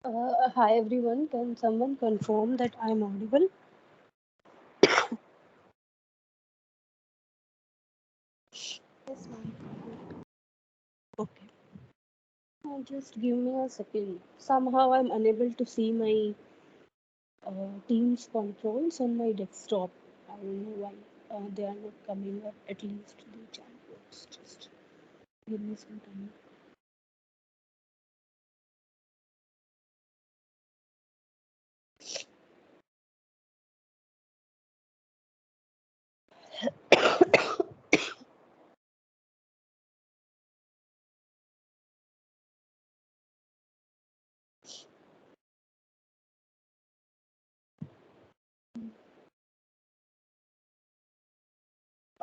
Hi everyone, can someone confirm that I'm audible? Yes, ma'am. Okay. Just give me a second. Somehow I'm unable to see my Teams controls on my desktop. I don't know why they are not coming up, at least the chat box. Just give me some time.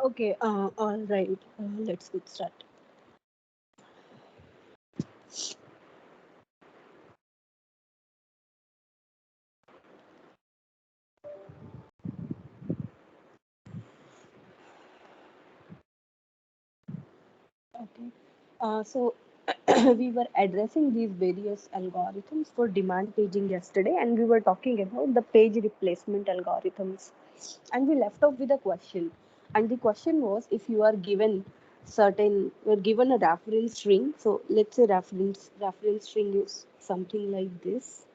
Okay, all right. Let's get started. Okay. So we were addressing these various algorithms for demand paging yesterday, and we were talking about the page replacement algorithms. And we left off with a question. And the question was, if you are given you're given a reference string. So let's say reference string is something like this.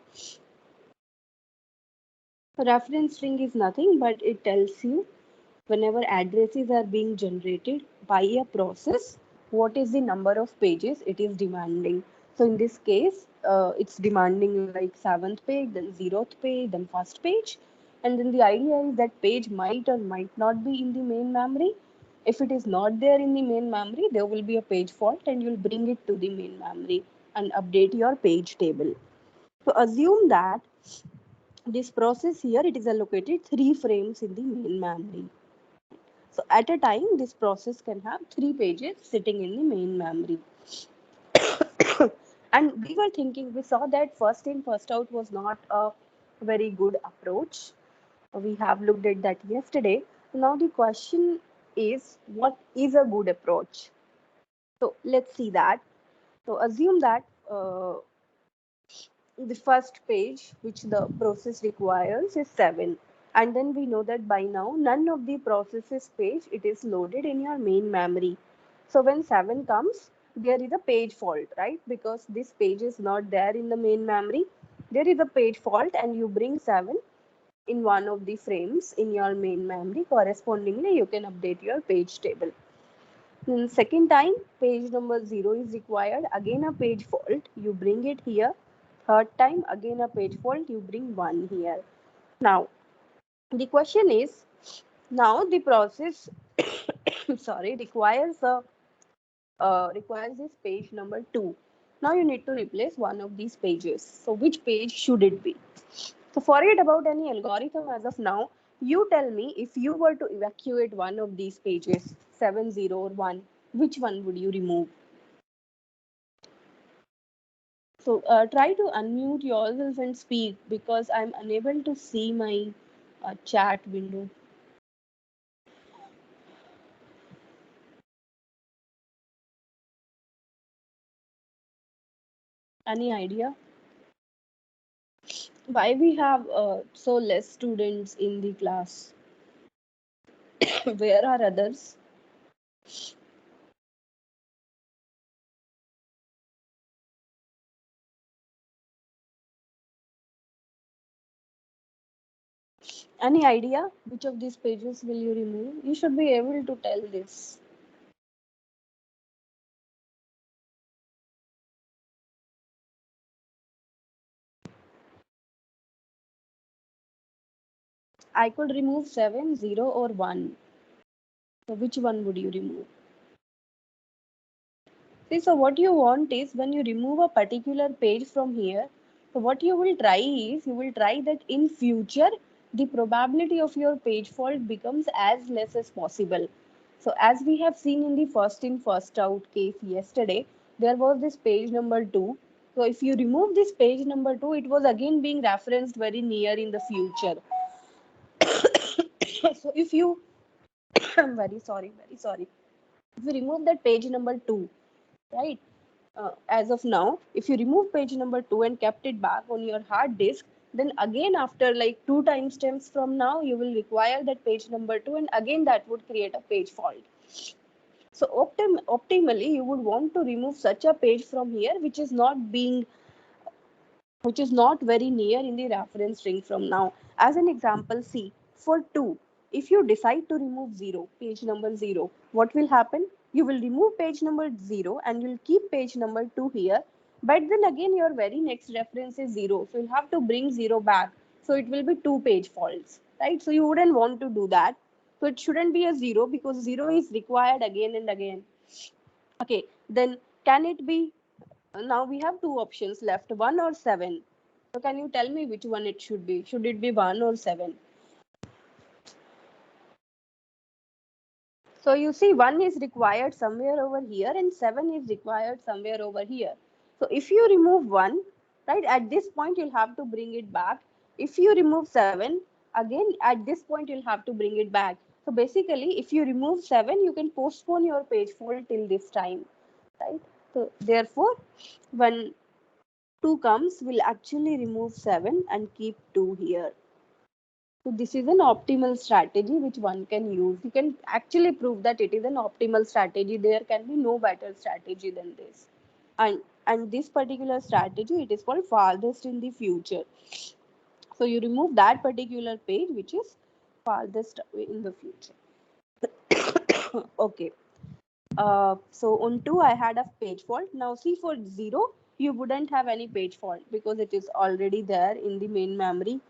A reference string is nothing but it tells you whenever addresses are being generated by a process, what is the number of pages it is demanding. So in this case, it's demanding like seventh page, then zeroth page, then first page. And then the idea is that page might or might not be in the main memory. If it is not there in the main memory, there will be a page fault and you'll bring it to the main memory and update your page table. So assume that this process here, it is allocated 3 frames in the main memory. So at a time, this process can have 3 pages sitting in the main memory. And we were thinking, we saw that first in, first out was not a very good approach. We have looked at that yesterday. Now the question is, what is a good approach? So let's see that. So assume that the first page which the process requires is 7, and then we know that by now none of the processes page it is loaded in your main memory. So when 7 comes, there is a page fault, right? Because this page is not there in the main memory, there is a page fault, and you bring 7 in one of the frames in your main memory. Correspondingly, you can update your page table. Then second time, page number 0 is required. Again a page fault. You bring it here. Third time, again a page fault. You bring 1 here. Now, the question is, now the process, sorry, requires this page number 2. Now you need to replace one of these pages. So which page should it be? So forget about any algorithm as of now. You tell me, if you were to evacuate one of these pages, 7, 0 or 1, which one would you remove? So try to unmute yourself and speak because I'm unable to see my chat window. Any idea why we have so less students in the class? Where are others? Any idea which of these pages will you remove? You should be able to tell this. I could remove 7, 0 or 1. So which one would you remove? See, so what you want is when you remove a particular page from here, so what you will try is you will try that in future the probability of your page fault becomes as less as possible. So as we have seen in the first in first out case yesterday, there was this page number 2. So if you remove this page number 2, it was again being referenced very near in the future. So if you, I'm very sorry, very sorry. If you remove that page number 2, right? as of now, if you remove page number 2 and kept it back on your hard disk, then again after like 2 timestamps from now, you will require that page number 2, and again that would create a page fault. So optimally, you would want to remove such a page from here which is not very near in the reference string from now. As an example, see, for 2, if you decide to remove 0, page number 0, what will happen? You will remove page number 0 and you'll keep page number 2 here. But then again, your very next reference is 0. So you'll have to bring 0 back. So it will be 2 page faults, right? So you wouldn't want to do that. So it shouldn't be a 0 because 0 is required again and again. Okay, then can it be, now we have two options left, 1 or 7. So can you tell me which one it should be? Should it be 1 or 7? So you see 1 is required somewhere over here and 7 is required somewhere over here. So if you remove 1, right, at this point you'll have to bring it back. If you remove 7, again at this point you'll have to bring it back. So basically if you remove 7, you can postpone your page fault till this time, right? So therefore, when 2 comes, we'll actually remove 7 and keep 2 here. So this is an optimal strategy which one can use. You can actually prove that it is an optimal strategy. There can be no better strategy than this. And this particular strategy, it is called farthest in the future. So you remove that particular page which is farthest away in the future. Okay. So on 2 I had a page fault. Now see, for 0 you wouldn't have any page fault because it is already there in the main memory.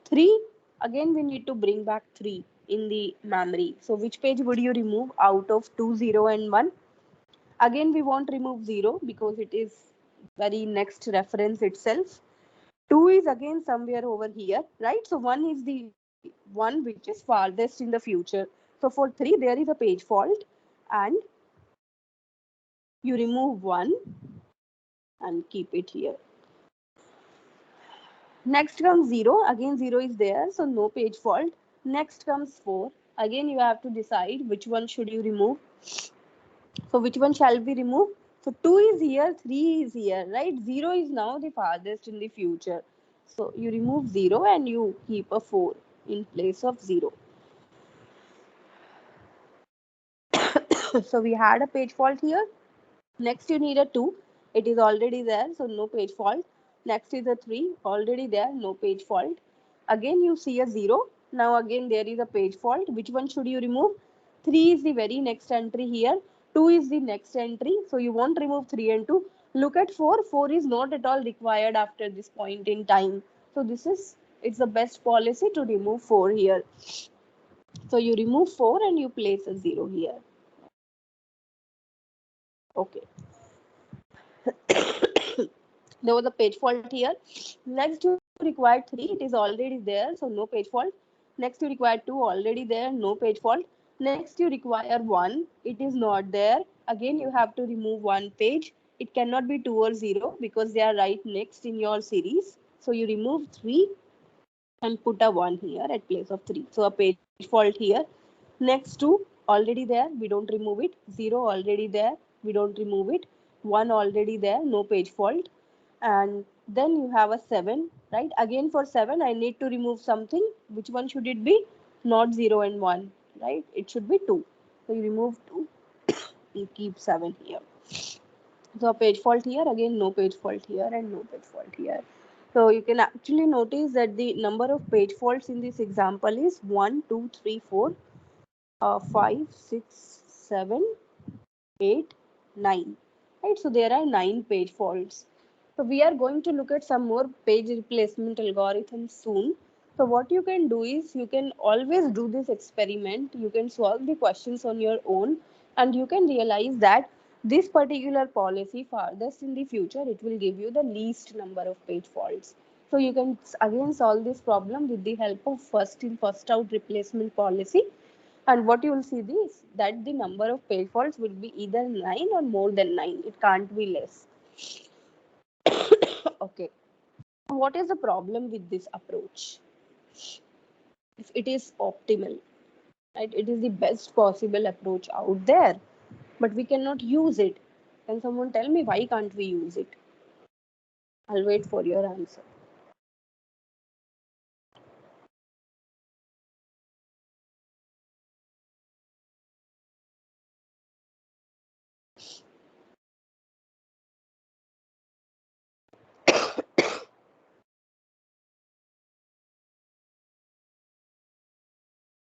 3, again we need to bring back 3 in the memory. So which page would you remove out of 2, 0 and 1? Again we won't remove 0 because it is very next reference itself. 2 is again somewhere over here, right? So 1 is the one which is farthest in the future. So for 3 there is a page fault, and you remove 1 and keep it here. Next comes 0. Again 0 is there, so no page fault. Next comes 4. Again you have to decide which one should you remove. So which one shall we remove? So 2 is here, 3 is here, right? 0 is now the farthest in the future. So you remove 0 and you keep a 4 in place of 0. So we had a page fault here. Next you need a 2. It is already there, so no page fault. Next is a 3. Already there, no page fault. Again you see a 0. Now again there is a page fault. Which one should you remove? 3 is the very next entry here. 2 is the next entry. So you won't remove 3 and 2. Look at 4. 4 is not at all required after this point in time. So it's the best policy to remove 4 here. So you remove 4 and you place a 0 here. Okay. There was a page fault here. Next you required 3, it is already there, so no page fault. Next you require 2, already there, no page fault. Next you require 1, it is not there. Again you have to remove 1 page. It cannot be 2 or 0 because they are right next in your series. So you remove 3 and put a 1 here at place of 3. So a page fault here. Next 2 already there, we don't remove it. 0 already there, we don't remove it. 1 already there, no page fault. And then you have a 7, right? Again for 7 I need to remove something. Which one should it be? Not 0 and 1, right? It should be 2. So you remove 2, you keep 7 here. So a page fault here, again no page fault here and no page fault here. So you can actually notice that the number of page faults in this example is 1, 2, 3, 4, 5, 6, 7, 8, 9. Right? So there are 9 page faults. So we are going to look at some more page replacement algorithms soon. So what you can do is you can always do this experiment. You can solve the questions on your own and you can realize that this particular policy farthest in the future, it will give you the least number of page faults. So you can again solve this problem with the help of first in first out replacement policy. And what you will see is that the number of page faults will be either 9 or more than 9. It can't be less. Okay. What is the problem with this approach? If it is optimal, right? It is the best possible approach out there, but we cannot use it. Can someone tell me why can't we use it? I'll wait for your answer.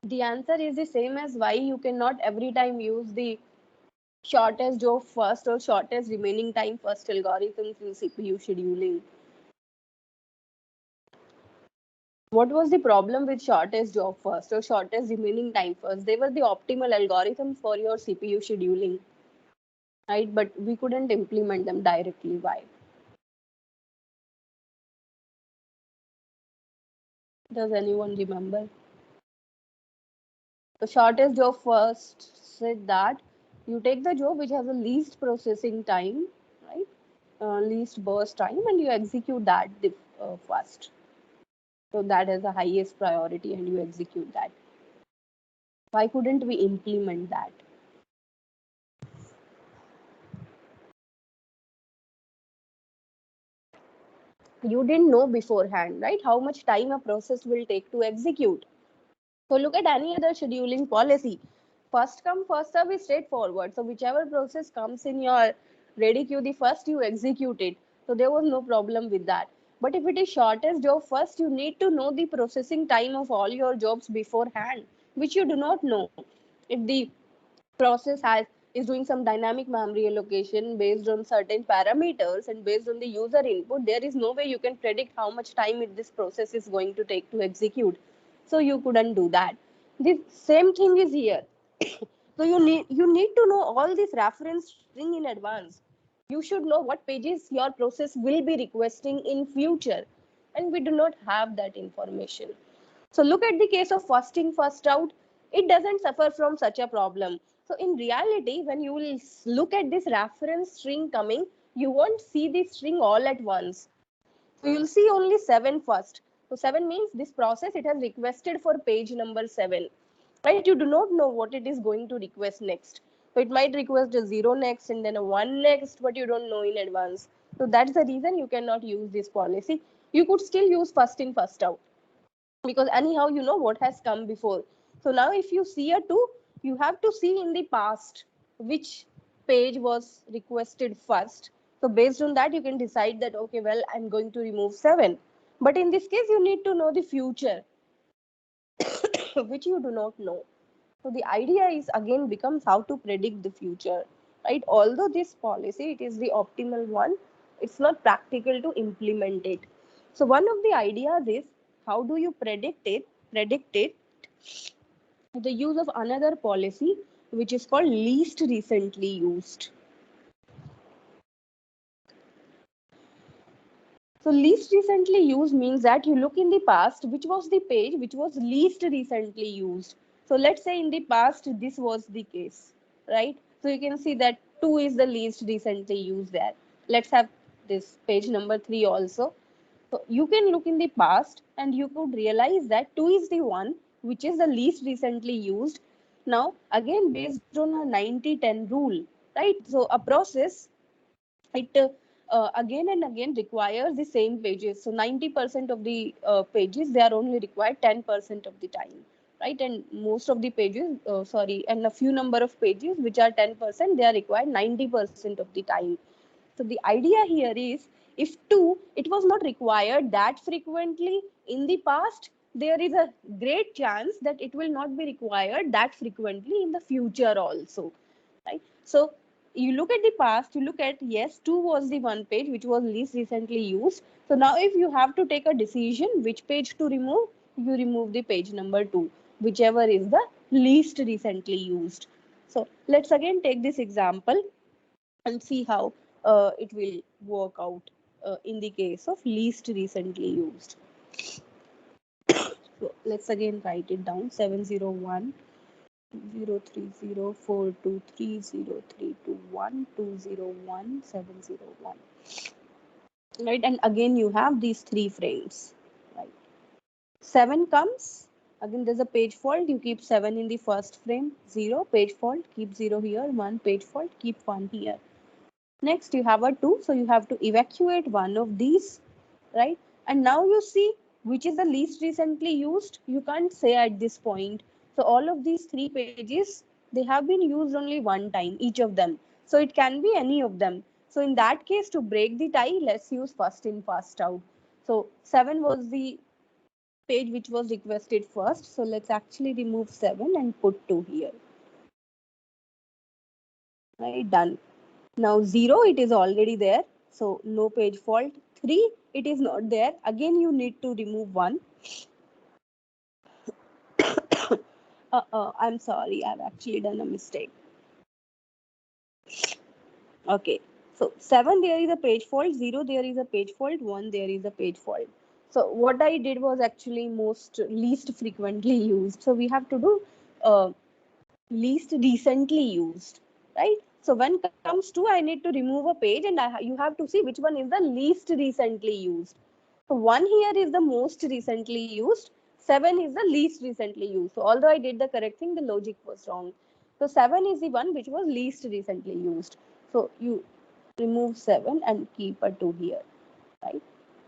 The answer is the same as why you cannot every time use the shortest job first or shortest remaining time first algorithms in CPU scheduling. What was the problem with shortest job first or shortest remaining time first? They were the optimal algorithms for your CPU scheduling, right? But we couldn't implement them directly. Why? Does anyone remember? The shortest job first said that you take the job which has the least processing time, right? Least burst time, and you execute that first. So that is the highest priority, and you execute that. Why couldn't we implement that? You didn't know beforehand, right? How much time a process will take to execute. So look at any other scheduling policy. First come, first serve is straightforward. So whichever process comes in your ready queue, the first you execute it. So there was no problem with that. But if it is shortest job first, you need to know the processing time of all your jobs beforehand, which you do not know. If the process has is doing some dynamic memory allocation based on certain parameters and based on the user input, there is no way you can predict how much time this process is going to take to execute. So you couldn't do that. The same thing is here. So you need to know all this reference string in advance. You should know what pages your process will be requesting in future, and we do not have that information. So look at the case of first in, first out. It doesn't suffer from such a problem. So in reality, when you will look at this reference string coming, you won't see the string all at once. So you'll see only 7 first. So 7 means this process, it has requested for page number 7. Right? You do not know what it is going to request next. So it might request a 0 next and then a 1 next, but you don't know in advance. So that's the reason you cannot use this policy. You could still use first in, first out, because anyhow you know what has come before. So now if you see a 2, you have to see in the past which page was requested first. So based on that you can decide that, okay, well, I'm going to remove 7. But in this case you need to know the future, which you do not know. So the idea is again becomes how to predict the future, right? Although this policy, it is the optimal one, it's not practical to implement it. So one of the ideas is, how do you predict it the use of another policy, which is called least recently used. So least recently used means that you look in the past, which was the page which was least recently used. So let's say in the past this was the case, right? So you can see that 2 is the least recently used there. Let's have this page number 3 also. So you can look in the past and you could realize that 2 is the one which is the least recently used. Now again based on a 90-10 rule, right? So a process, it again and again requires the same pages. So 90% of the pages, they are only required 10% of the time, right? And most of the pages, and a few number of pages which are 10%, they are required 90% of the time. So the idea here is, if 2, it was not required that frequently in the past, there is a great chance that it will not be required that frequently in the future also, right? So you look at the past, you look at, yes, 2 was the one page which was least recently used. So now if you have to take a decision which page to remove, you remove the page number 2, whichever is the least recently used. So let's again take this example and see how it will work out in the case of least recently used. So let's again write it down: 701 0304230321701. Right, and again you have these 3 frames, right? 7 comes, again there's a page fault, you keep 7 in the first frame. 0 page fault, keep 0 here. 1 page fault, keep 1 here. Next, you have a 2, so you have to evacuate one of these, right? And now you see which is the least recently used. You can't say at this point. So all of these 3 pages, they have been used only one time, each of them. So it can be any of them. So in that case, to break the tie, let's use first in, first out. So 7 was the page which was requested first. So let's actually remove 7 and put 2 here. Right, done. Now 0, it is already there. So no page fault. 3, it is not there. Again, you need to remove 1. I'm sorry, I've actually done a mistake. Okay. So 7, there is a page fault. 0, there is a page fault. 1, there is a page fault. So what I did was actually least frequently used. So we have to do least recently used, right? So when comes to, I need to remove a page, and you have to see which one is the least recently used. So 1 here is the most recently used, 7 is the least recently used. So although I did the correct thing, the logic was wrong. So 7 is the one which was least recently used. So you remove 7 and keep a 2 here, right?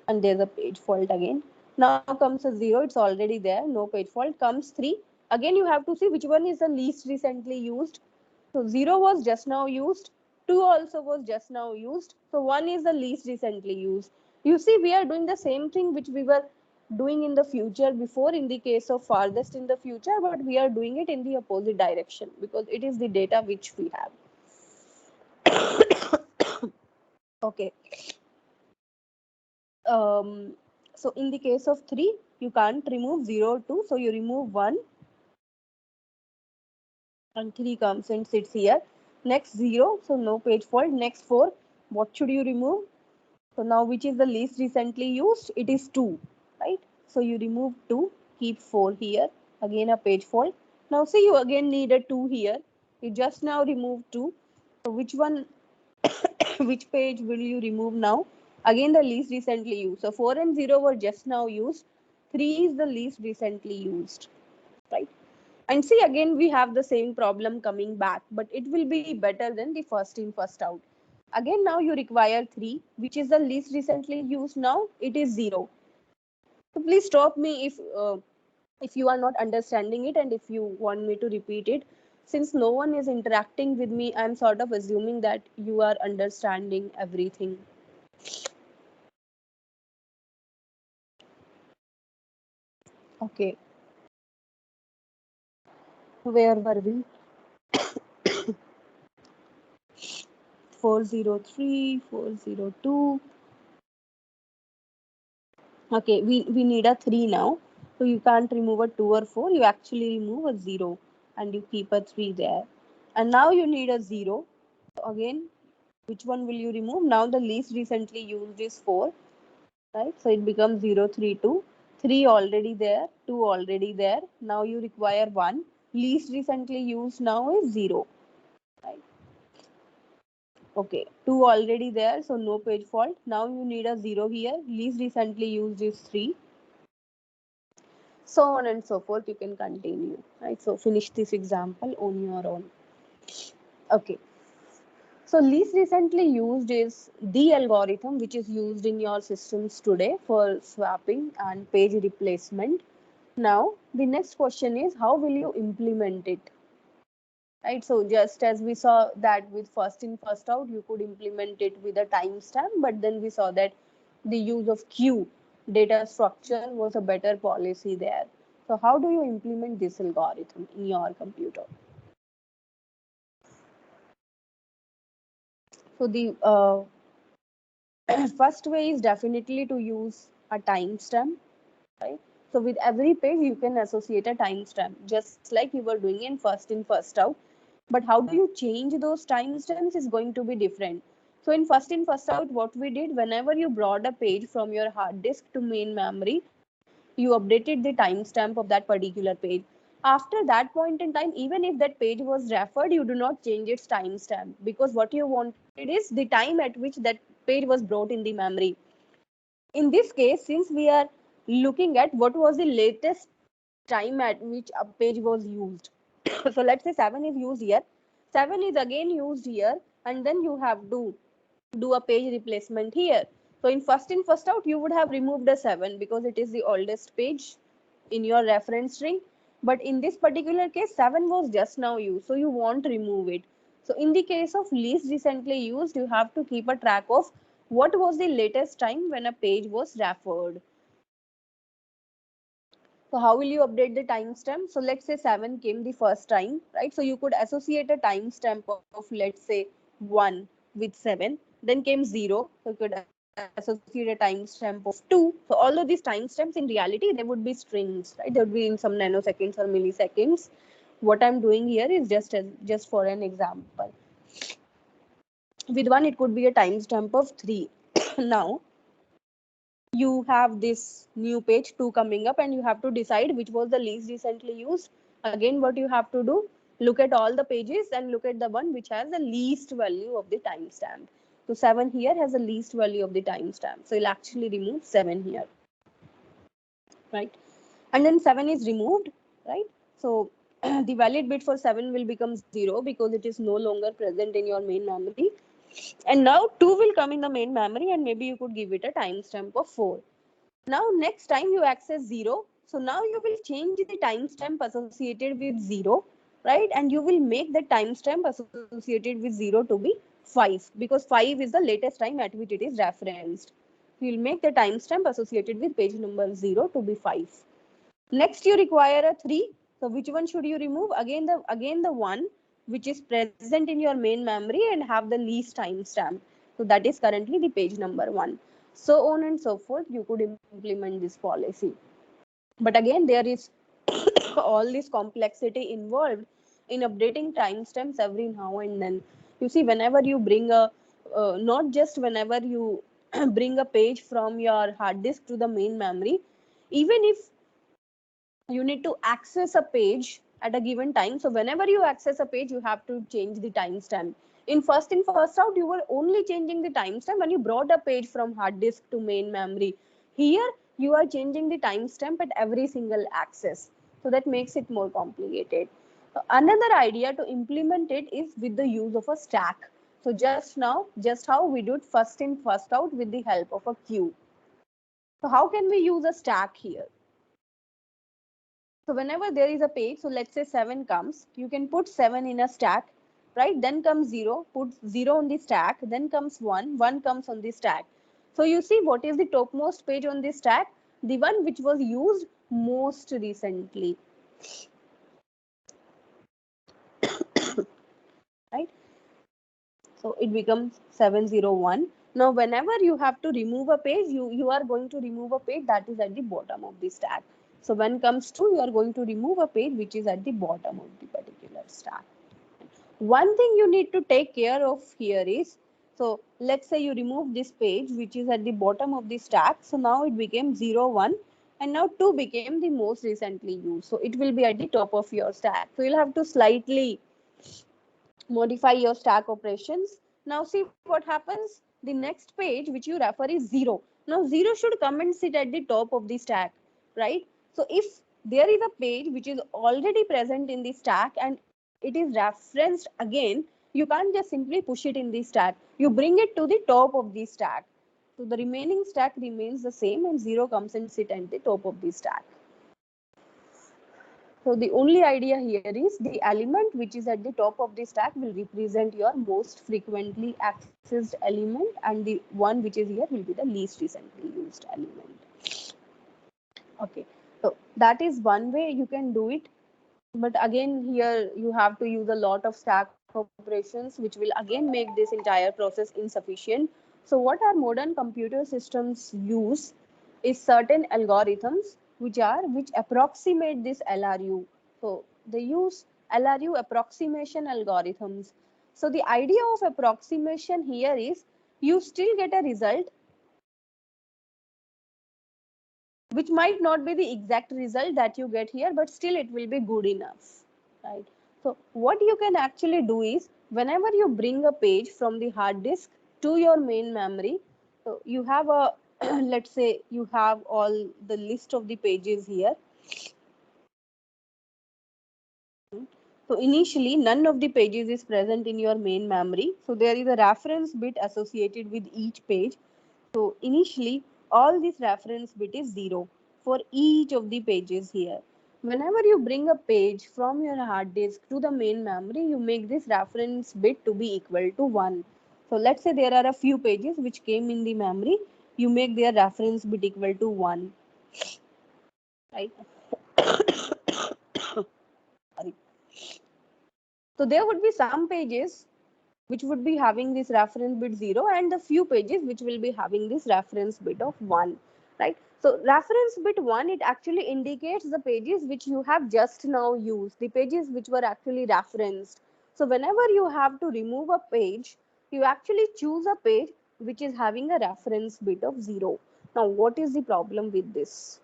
And there's a page fault again. Now comes a 0, it's already there, no page fault. Comes 3, again you have to see which one is the least recently used. So 0 was just now used, 2 also was just now used, so 1 is the least recently used. You see, we are doing the same thing which we were doing in the future before in the case of farthest in the future, but we are doing it in the opposite direction because it is the data which we have. Okay. um, so in the case of 3, you can't remove 0, 2, so you remove 1 and 3 comes and sits here. Next 0, so no page fault. Next 4, what should you remove? So now which is the least recently used? It is 2, right? So you remove 2, keep 4 here, again a page fault. Now see, you again need a 2 here. You just now remove 2. So which one, which page will you remove now? Again the least recently used. So 4 and 0 were just now used. 3 is the least recently used, right? And see, again we have the same problem coming back, but it will be better than the first in, first out. Again, now you require 3, which is the least recently used now. It is 0. So please stop me if you are not understanding it and if you want me to repeat it. Since no one is interacting with me, I'm sort of assuming that you are understanding everything. Okay, where were we? 403, 402. Okay, we need a 3 now. So you can't remove a 2 or 4. You actually remove a 0 and you keep a 3 there. And now you need a 0. So again, which one will you remove? Now the least recently used is 4, right? So it becomes 0, 3, 2. 3 already there, 2 already there. Now you require 1. Least recently used now is 0, right? Okay, 2 already there, so no page fault. Now you need a 0 here. Least recently used is 3. So on and so forth, you can continue, right? So finish this example on your own. Okay. So least recently used is the algorithm which is used in your systems today for swapping and page replacement. Now, the next question is how will you implement it? Right, so just as we saw that with first in, first out, you could implement it with a timestamp, but then we saw that the use of queue data structure was a better policy there. So how do you implement this algorithm in your computer? So the first way is definitely to use a timestamp, right? So with every page, you can associate a timestamp, just like you were doing in, first out. But how do you change those timestamps is going to be different. So in, first out, what we did, whenever you brought a page from your hard disk to main memory, you updated the timestamp of that particular page. After that point in time, even if that page was referred, you do not change its timestamp because what you wanted is the time at which that page was brought in the memory. In this case, since we are looking at what was the latest time at which a page was used. So let's say 7 is used here, 7 is again used here, and then you have to do a page replacement here. So in first out, you would have removed a 7 because it is the oldest page in your reference string. But in this particular case, 7 was just now used, so you won't remove it. So in the case of least recently used, you have to keep a track of what was the latest time when a page was referred. So how will you update the timestamp? So let's say 7 came the first time, right? So you could associate a timestamp of let's say 1 with 7. Then came 0. So you could associate a timestamp of 2. So all of these timestamps in reality, they would be strings, right? They would be in some nanoseconds or milliseconds. What I'm doing here is just for an example. With 1, it could be a timestamp of 3. Now you have this new page 2 coming up and you have to decide which was the least recently used. Again, what you have to do, look at all the pages and look at the one which has the least value of the timestamp. So 7 here has the least value of the timestamp, so you'll actually remove 7 here, right? And then 7 is removed, right? So the valid bit for 7 will become 0 because it is no longer present in your main memory. And now 2 will come in the main memory and maybe you could give it a timestamp of 4. Now, next time you access 0, so now you will change the timestamp associated with 0, right? And you will make the timestamp associated with 0 to be 5 because 5 is the latest time at which it is referenced. You will make the timestamp associated with page number 0 to be 5. Next, you require a 3. So which one should you remove? Again the one which is present in your main memory and have the least timestamp. So that is currently the page number 1. So on and so forth, you could implement this policy. But again, there is all this complexity involved in updating timestamps every now and then. You see, whenever you bring a, not just whenever you bring a page from your hard disk to the main memory, even if you need to access a page at a given time. So whenever you access a page, you have to change the timestamp. In first out, you were only changing the timestamp when you brought a page from hard disk to main memory. Here, you are changing the timestamp at every single access. So that makes it more complicated. Another idea to implement it is with the use of a stack. So just how we did first in, first out with the help of a queue. So how can we use a stack here? So whenever there is a page, so let's say 7 comes, you can put 7 in a stack, right? Then comes 0, put 0 on the stack, then comes 1, 1 comes on the stack. So you see what is the topmost page on the stack? The one which was used most recently, right? So it becomes 701. Now whenever you have to remove a page, you are going to remove a page that is at the bottom of the stack. So when comes to, you are going to remove a page which is at the bottom of the particular stack. One thing you need to take care of here is, so let's say you remove this page which is at the bottom of the stack. So now it became 0, 1 and now 2 became the most recently used. So it will be at the top of your stack. So you'll have to slightly modify your stack operations. Now see what happens. The next page which you refer is 0. Now 0 should come and sit at the top of the stack, right? So if there is a page which is already present in the stack and it is referenced again, you can't just simply push it in the stack. You bring it to the top of the stack. So the remaining stack remains the same and 0 comes and sit at the top of the stack. So the only idea here is the element which is at the top of the stack will represent your most frequently accessed element and the one which is here will be the least recently used element. Okay, so that is one way you can do it. But again, here you have to use a lot of stack operations, which will again make this entire process insufficient. So what our modern computer systems use is certain algorithms which approximate this LRU. So they use LRU approximation algorithms. So the idea of approximation here is you still get a result which might not be the exact result that you get here, but still it will be good enough, right? So what you can actually do is whenever you bring a page from the hard disk to your main memory, so you have a let's say you have all the list of the pages here. So initially, none of the pages is present in your main memory. So there is a reference bit associated with each page. So initially, all this reference bit is 0 for each of the pages here. Whenever you bring a page from your hard disk to the main memory, you make this reference bit to be equal to 1. So let's say there are a few pages which came in the memory. You make their reference bit equal to 1. Right? Sorry. So there would be some pages which would be having this reference bit 0 and the few pages which will be having this reference bit of 1, right? So reference bit 1, it actually indicates the pages which you have just now used, the pages which were actually referenced. So whenever you have to remove a page, you actually choose a page which is having a reference bit of 0. Now what is the problem with this?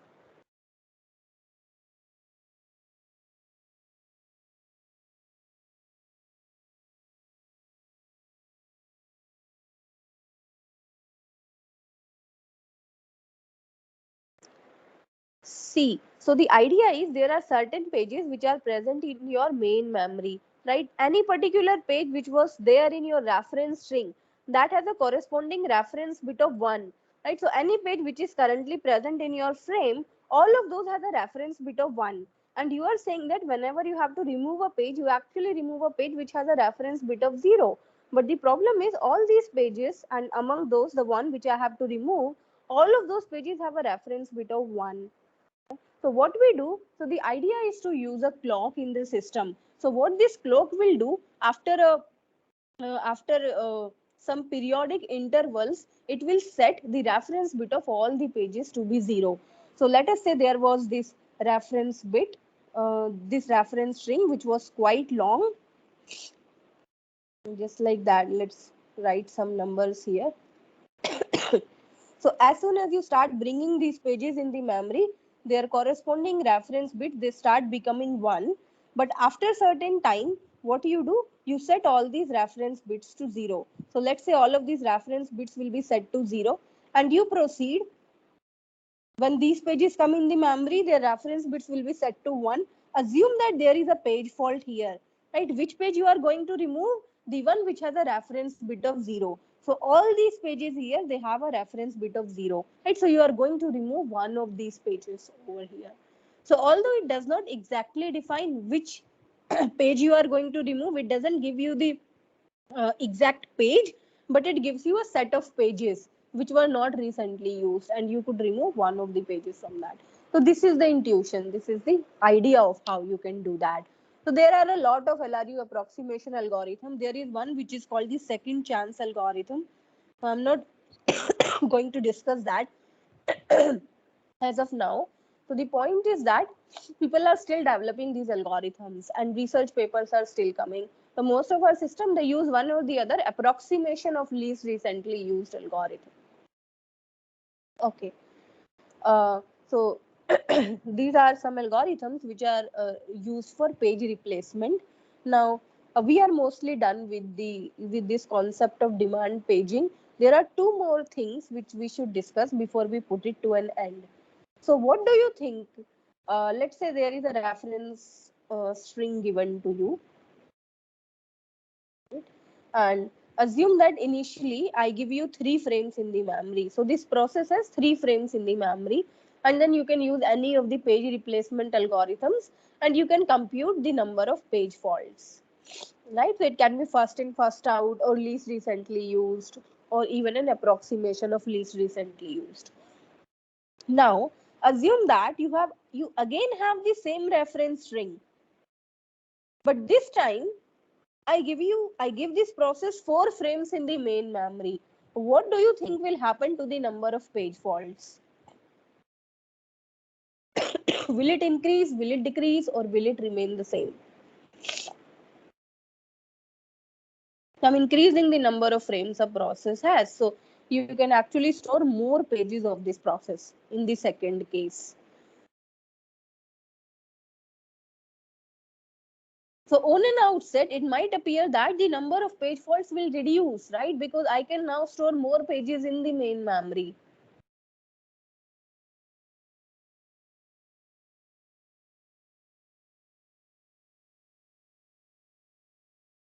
See, so the idea is there are certain pages which are present in your main memory, right? Any particular page which was there in your reference string that has a corresponding reference bit of 1, right? So any page which is currently present in your frame, all of those has a reference bit of 1. And you are saying that whenever you have to remove a page, you actually remove a page which has a reference bit of 0. But the problem is all these pages, and among those, the one which I have to remove, all of those pages have a reference bit of 1. So what we do, so the idea is to use a clock in the system. So what this clock will do after some periodic intervals, it will set the reference bit of all the pages to be 0. So let us say there was this reference bit, this reference string which was quite long, just like that. Let's write some numbers here. So as soon as you start bringing these pages in the memory, their corresponding reference bit, they start becoming 1. But after certain time, what you do? You set all these reference bits to 0. So let's say all of these reference bits will be set to 0 and you proceed. When these pages come in the memory, their reference bits will be set to 1. Assume that there is a page fault here, right? Which page you are going to remove? The one which has a reference bit of 0. So all these pages here, they have a reference bit of 0, right? So you are going to remove one of these pages over here. So although it does not exactly define which page you are going to remove, it doesn't give you the exact page, but it gives you a set of pages which were not recently used and you could remove one of the pages from that. So this is the intuition, this is the idea of how you can do that. So there are a lot of LRU approximation algorithm. There is one which is called the second chance algorithm. I'm not going to discuss that as of now. So the point is that people are still developing these algorithms and research papers are still coming. So most of our system, they use one or the other approximation of least recently used algorithm. Okay. So these are some algorithms which are used for page replacement. Now we are mostly done with this concept of demand paging. There are two more things which we should discuss before we put it to an end. So what do you think? Let's say there is a reference string given to you, and assume that initially I give you 3 frames in the memory. So this process has 3 frames in the memory, and then you can use any of the page replacement algorithms and you can compute the number of page faults. Right? So it can be first in, first out, or least recently used, or even an approximation of least recently used. Now, assume that you again have the same reference string, but this time I give this process 4 frames in the main memory. What do you think will happen to the number of page faults? Will it increase, will it decrease, or will it remain the same? I'm increasing the number of frames a process has. So you can actually store more pages of this process in the second case. So on an outset, it might appear that the number of page faults will reduce, right? Because I can now store more pages in the main memory.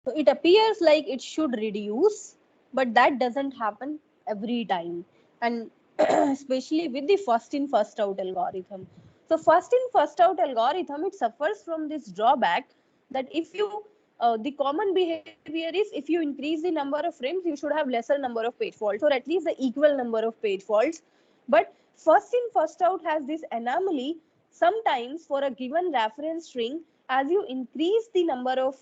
So it appears like it should reduce, but that doesn't happen every time. And especially with the first in, first out algorithm. So first in, first out algorithm, it suffers from this drawback that if you, the common behavior is if you increase the number of frames, you should have lesser number of page faults or at least the equal number of page faults. But first in, first out has this anomaly. Sometimes for a given reference string, as you increase the number of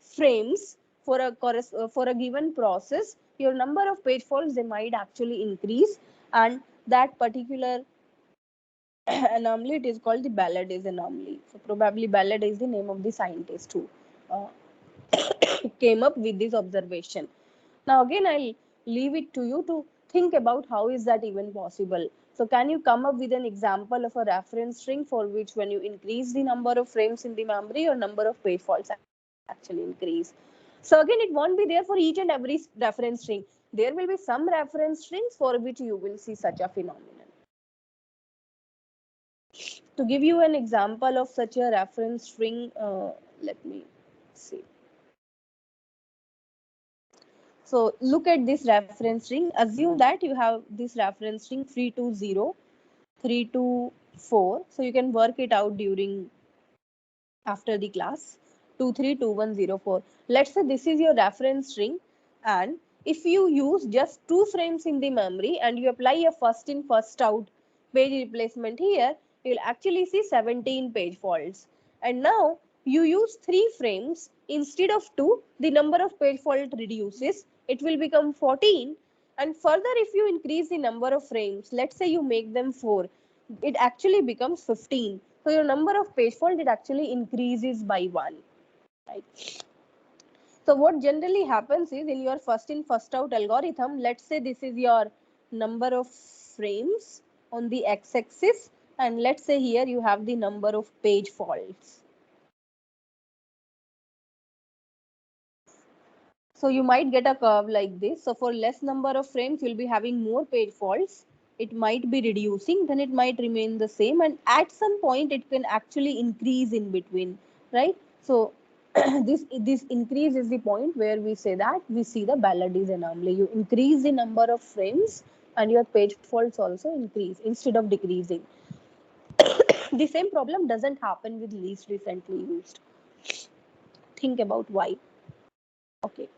frames for a given process, your number of page faults they might actually increase, and that particular anomaly it is called the Ballard's anomaly. So probably Ballard is the name of the scientist who uh, came up with this observation. Now again, I'll leave it to you to think about how is that even possible. So can you come up with an example of a reference string for which when you increase the number of frames in the memory, your number of page faults actually increase? So again, it won't be there for each and every reference string. There will be some reference strings for which you will see such a phenomenon. To give you an example of such a reference string, let me see. So look at this reference string. Assume that you have this reference string 320, 324. So you can work it out during after the class 232104. Let's say this is your reference string, and if you use just 2 frames in the memory and you apply a first in first out page replacement here, you will actually see 17 page faults. And now you use 3 frames instead of 2, the number of page fault reduces, it will become 14. And further, if you increase the number of frames, let's say you make them 4, it actually becomes 15. So your number of page fault it actually increases by 1, right? So what generally happens is in your first in first out algorithm, let's say this is your number of frames on the x-axis, and let's say here you have the number of page faults. So you might get a curve like this. So for less number of frames, you'll be having more page faults. It might be reducing, then it might remain the same. And at some point, it can actually increase in between, right? So this increase is the point where we say that we see the Ballard's anomaly. You increase the number of frames and your page faults also increase instead of decreasing. The same problem doesn't happen with least recently used. Think about why. Okay.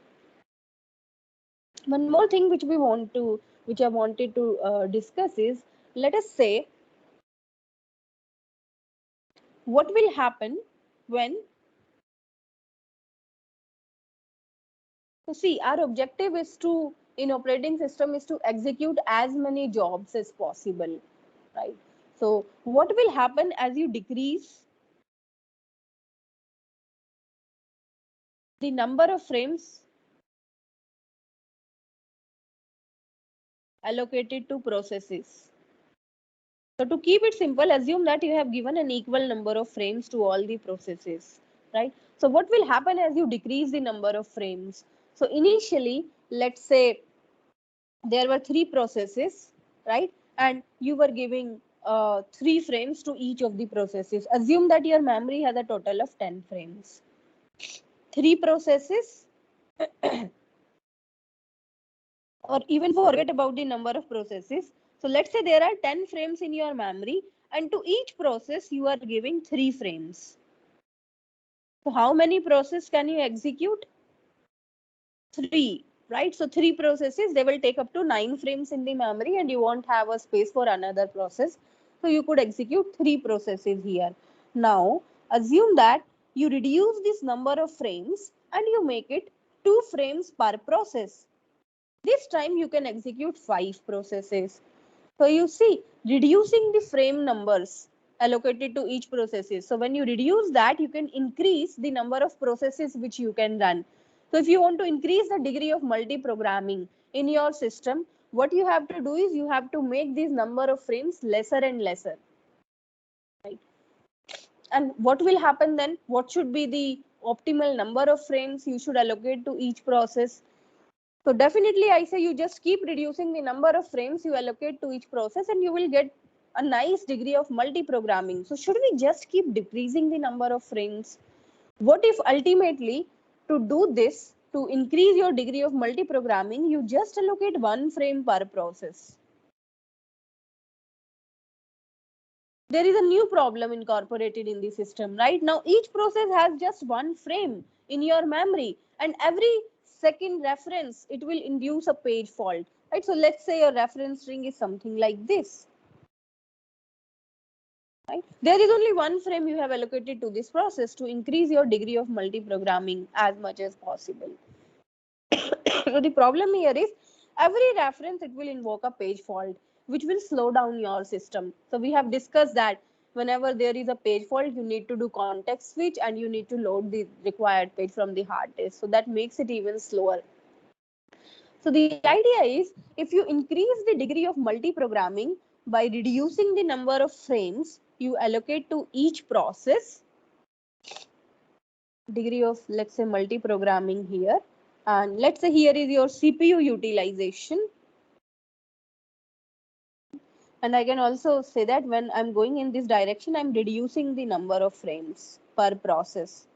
One more thing which I wanted to discuss is, let us say, what will happen when, so see, our objective is to, in operating system, is to execute as many jobs as possible, right? So what will happen as you decrease the number of frames allocated to processes? So to keep it simple, assume that you have given an equal number of frames to all the processes, right? So what will happen as you decrease the number of frames? So initially, let's say there were 3 processes, right? And you were giving 3 frames to each of the processes. Assume that your memory has a total of 10 frames. 3 processes, or even forget about the number of processes. So let's say there are 10 frames in your memory, and to each process you are giving 3 frames. So how many processes can you execute? 3, right? So 3 processes, they will take up to 9 frames in the memory, and you won't have a space for another process. So you could execute 3 processes here. Now assume that you reduce this number of frames and you make it 2 frames per process. This time you can execute 5 processes. So you see, reducing the frame numbers allocated to each processes. So when you reduce that, you can increase the number of processes which you can run. So if you want to increase the degree of multi-programming in your system, what you have to do is you have to make this number of frames lesser and lesser. Right? And what will happen then? What should be the optimal number of frames you should allocate to each process? So definitely I say you just keep reducing the number of frames you allocate to each process and you will get a nice degree of multi-programming. So should we just keep decreasing the number of frames? What if ultimately to do this, to increase your degree of multi-programming, you just allocate one frame per process. There is a new problem incorporated in the system. Right now, each process has just one frame in your memory, and every second reference, it will induce a page fault. Right? So let's say your reference string is something like this. Right? There is only one frame you have allocated to this process to increase your degree of multi-programming as much as possible. So the problem here is every reference it will invoke a page fault, which will slow down your system. So we have discussed that whenever there is a page fault, you need to do context switch and you need to load the required page from the hard disk. So that makes it even slower. So the idea is if you increase the degree of multi-programming by reducing the number of frames you allocate to each process, degree of, let's say, multi-programming here, and let's say here is your CPU utilization. And I can also say that when I'm going in this direction, I'm reducing the number of frames per process.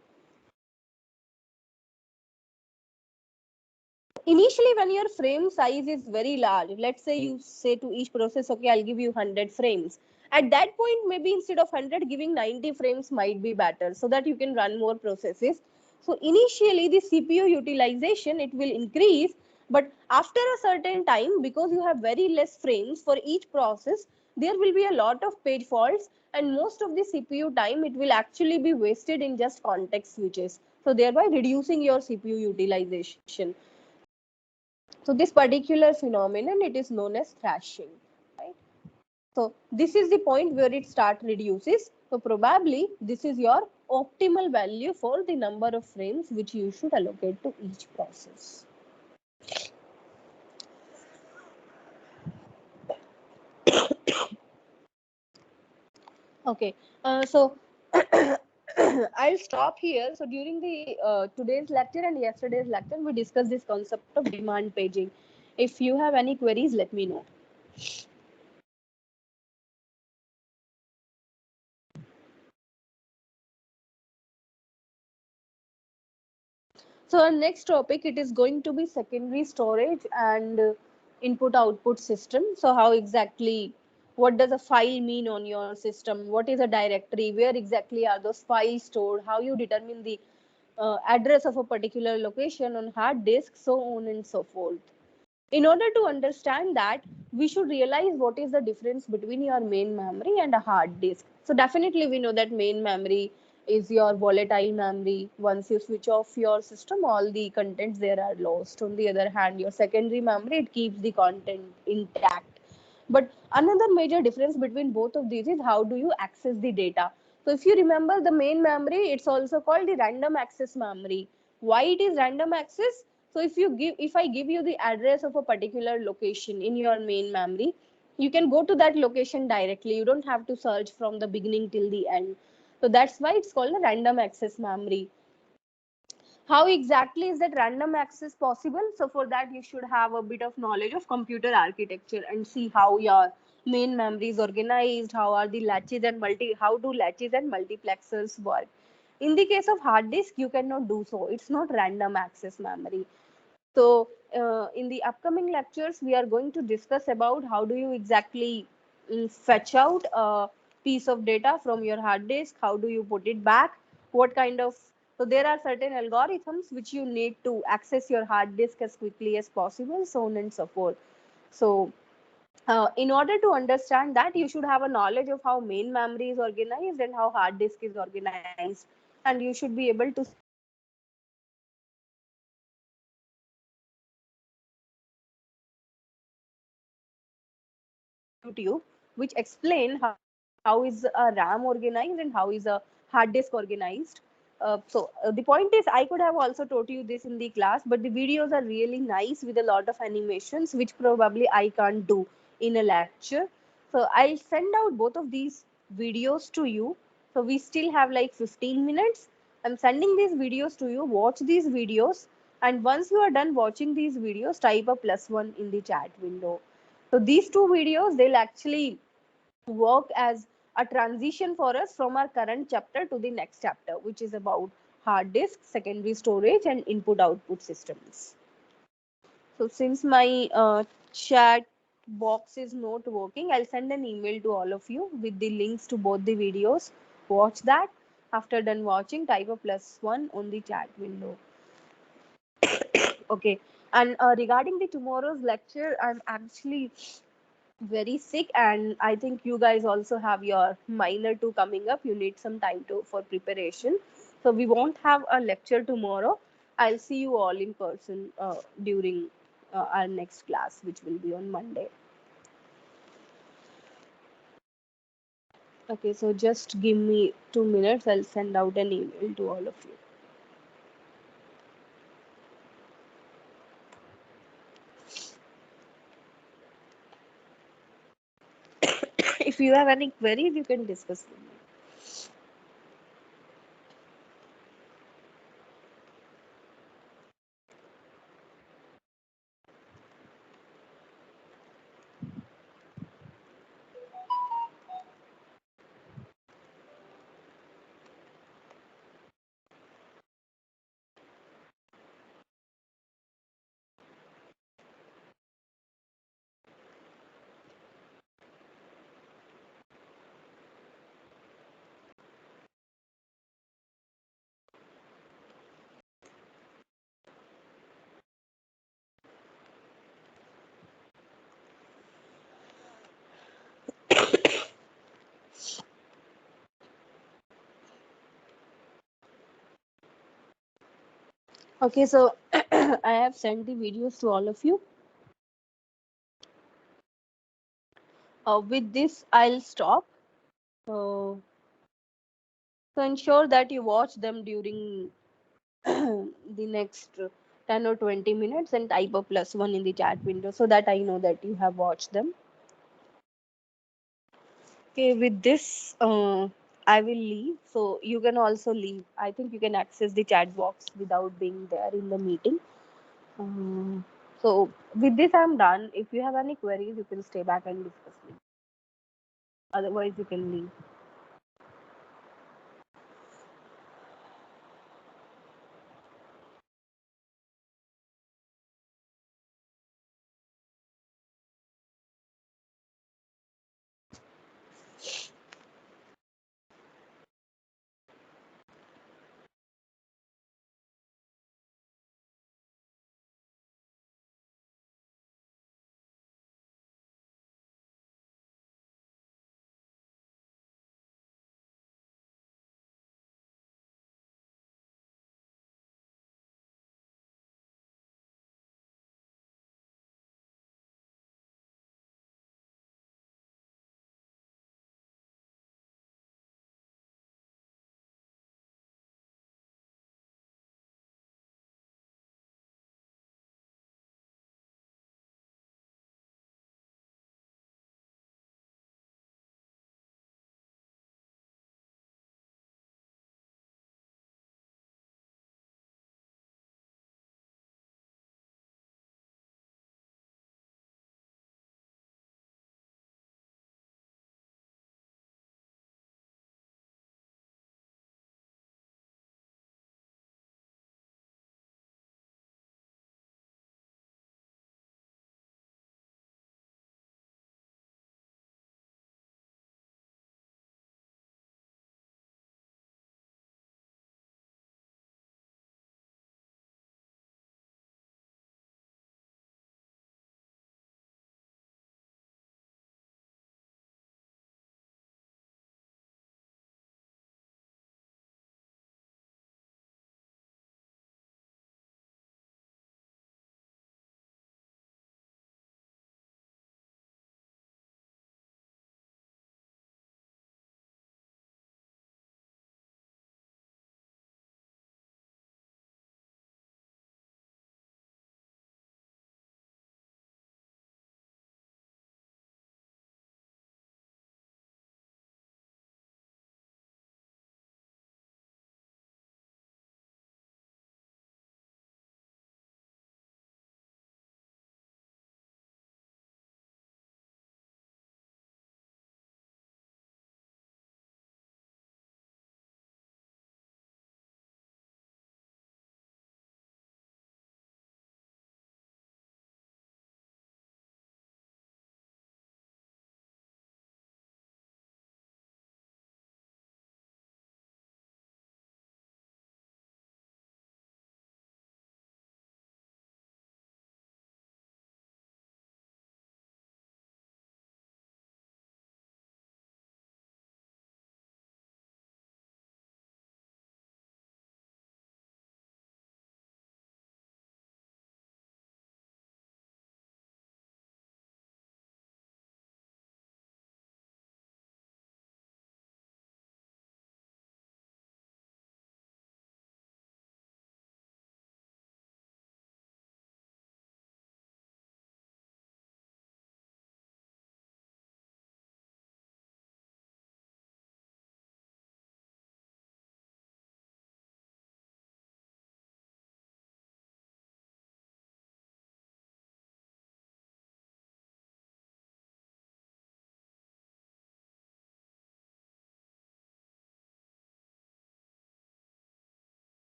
Initially, when your frame size is very large, let's say you say to each process, okay, I'll give you 100 frames. At that point, maybe instead of 100, giving 90 frames might be better so that you can run more processes. So initially, the CPU utilization, it will increase. But after a certain time, because you have very less frames for each process, there will be a lot of page faults, and most of the CPU time, it will actually be wasted in just context switches. So thereby reducing your CPU utilization. So this particular phenomenon, it is known as thrashing, right? So this is the point where it start reduces. So probably this is your optimal value for the number of frames which you should allocate to each process. Okay, so I'll stop here. So during the today's lecture and yesterday's lecture, we discussed this concept of demand paging. If you have any queries, let me know. So our next topic, it is going to be secondary storage and input output system. So how exactly, what does a file mean on your system? What is a directory? Where exactly are those files stored? How you determine the address of a particular location on hard disk, so on and so forth. In order to understand that, we should realize what is the difference between your main memory and a hard disk. So definitely we know that main memory is your volatile memory. Once you switch off your system, all the contents there are lost. On the other hand, your secondary memory, it keeps the content intact. But another major difference between both of these is how do you access the data. So if you remember the main memory, it's also called the random access memory. Why it is random access? So if I give you the address of a particular location in your main memory, you can go to that location directly. You don't have to search from the beginning till the end. So that's why it's called a random access memory. How exactly is that random access possible? So for that, you should have a bit of knowledge of computer architecture and see how your main memory is organized, how are the latches and how do latches and multiplexers work. In the case of hard disk, you cannot do so. It's not random access memory. So in the upcoming lectures, we are going to discuss about how do you exactly fetch out a piece of data from your hard disk, how do you put it back, what kind of, so there are certain algorithms which you need to access your hard disk as quickly as possible, so on and so forth. So in order to understand that, you should have a knowledge of how main memory is organized and how hard disk is organized, and you should be able to YouTube, which explain how is a RAM organized and how is a hard disk organized. The point is, I could have also taught you this in the class, but the videos are really nice with a lot of animations, which probably I can't do in a lecture. So I'll send out both of these videos to you. So we still have like 15 minutes. I'm sending these videos to you. Watch these videos. And once you are done watching these videos, type a +1 in the chat window. So these two videos, they'll actually work as a transition for us from our current chapter to the next chapter, which is about hard disk, secondary storage, and input output systems. So since my chat box is not working, I'll send an email to all of you with the links to both the videos. Watch that. After done watching, type a +1 on the chat window. Okay. And regarding the tomorrow's lecture, I'm actually very sick, and I think you guys also have your minor two coming up. You need some time to for preparation. So we won't have a lecture tomorrow. I'll see you all in person during our next class, which will be on Monday. Okay, so just give me 2 minutes. I'll send out an email to all of you. If you have any queries, you can discuss with me. Okay, so I have sent the videos to all of you. With this, I'll stop. Uh, so ensure that you watch them during the next 10 or 20 minutes and type a +1 in the chat window so that I know that you have watched them. Okay, with this, I will leave. So you can also leave. I think you can access the chat box without being there in the meeting. Um, so with this, I'm done. If you have any queries, you can stay back and discuss with me. Otherwise, you can leave.